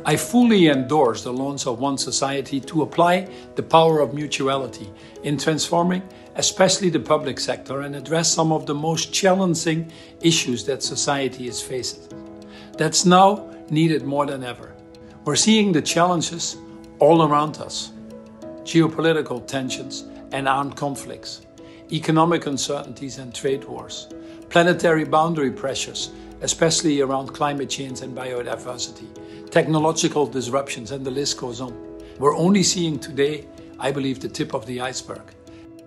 I fully endorse the launch of One Society to apply the power of mutuality in transforming especially the public sector and address some of the most challenging issues that society is facing. That's now needed more than ever. We're seeing the challenges all around us: geopolitical tensions and armed conflicts, economic uncertainties and trade wars, planetary boundary pressures, especially around climate change and biodiversity, technological disruptions, and the list goes on. We're only seeing today, I believe, the tip of the iceberg.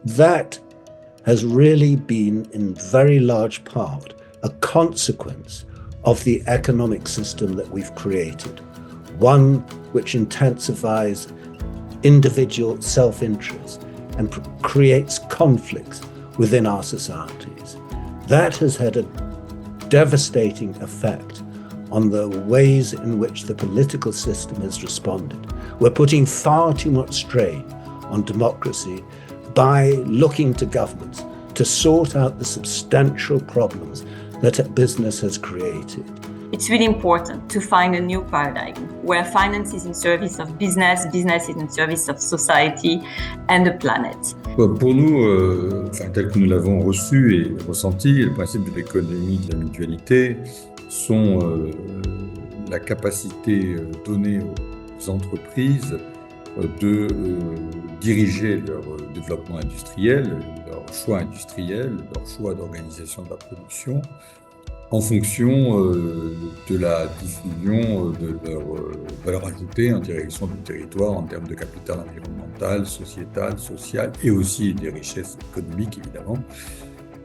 That has really been, in very large part, a consequence of the economic system that we've created, one which intensifies individual self-interest and creates conflicts within our societies. That has had a devastating effect on the ways in which the political system has responded. We're putting far too much strain on democracy by looking to governments to sort out the substantial problems that business has created. It's really important to find a new paradigm where finance is in service of business, business is in service of society and the planet. Pour nous, tel que nous l'avons reçu et ressenti, le principe de l'économie de la mutualité sont la capacité donnée aux entreprises de diriger leur développement industriel, leur choix industriel, leur choix d'organisation de la production en fonction de la diffusion de leur valeur ajoutée en direction du territoire en termes de capital environnemental, sociétal, social et aussi des richesses économiques évidemment,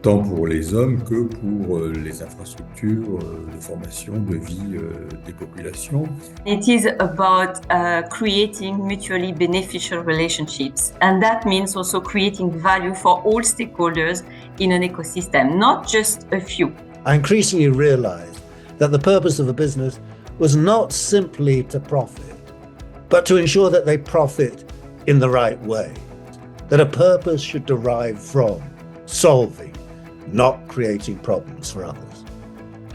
tant pour les hommes que pour les infrastructures de formation, de vie des populations. It is about creating mutually beneficial relationships, and that means also creating value for all stakeholders in an ecosystem, not just a few. I increasingly realized that the purpose of a business was not simply to profit, but to ensure that they profit in the right way, that a purpose should derive from solving, not creating problems for others.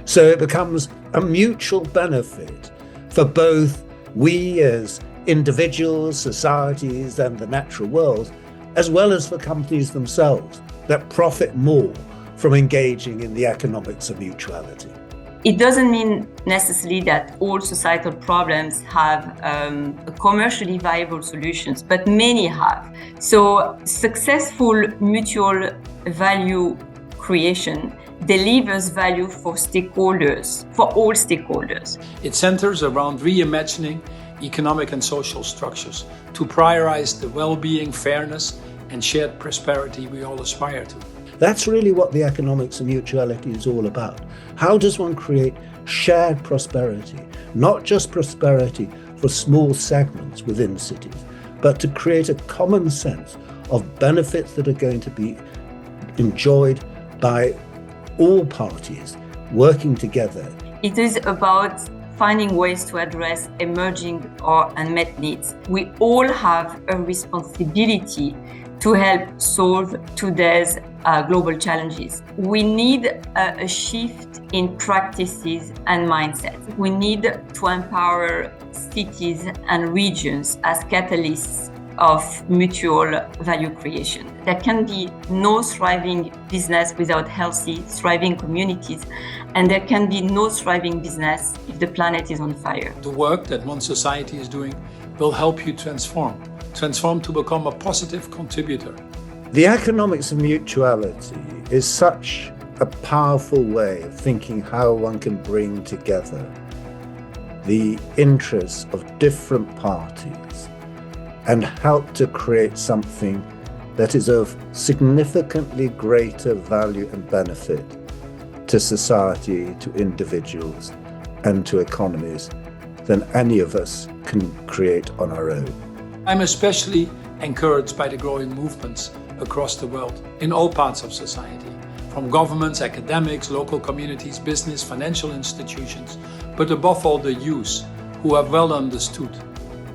So it becomes a mutual benefit for both we as individuals, societies, and the natural world, as well as for companies themselves that profit more from engaging in the economics of mutuality. It doesn't mean necessarily that all societal problems have commercially viable solutions, but many have. So successful mutual value creation delivers value for stakeholders, for all stakeholders. It centers around reimagining economic and social structures to prioritize the well-being, fairness, and shared prosperity we all aspire to. That's really what the economics of mutuality is all about. How does one create shared prosperity, not just prosperity for small segments within cities, but to create a common sense of benefits that are going to be enjoyed by all parties working together. It is about finding ways to address emerging or unmet needs. We all have a responsibility to help solve today's global challenges. We need a shift in practices and mindsets. We need to empower cities and regions as catalysts of mutual value creation. There can be no thriving business without healthy, thriving communities, and there can be no thriving business if the planet is on fire. The work that One Society is doing will help you transform to become a positive contributor. The economics of mutuality is such a powerful way of thinking how one can bring together the interests of different parties and help to create something that is of significantly greater value and benefit to society, to individuals, and to economies than any of us can create on our own. I'm especially encouraged by the growing movements across the world, in all parts of society, from governments, academics, local communities, business, financial institutions, but above all the youth who have well understood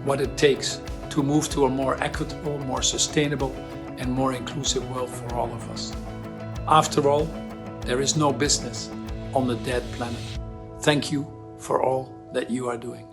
what it takes to move to a more equitable, more sustainable, and more inclusive world for all of us. After all, there is no business on the dead planet. Thank you for all that you are doing.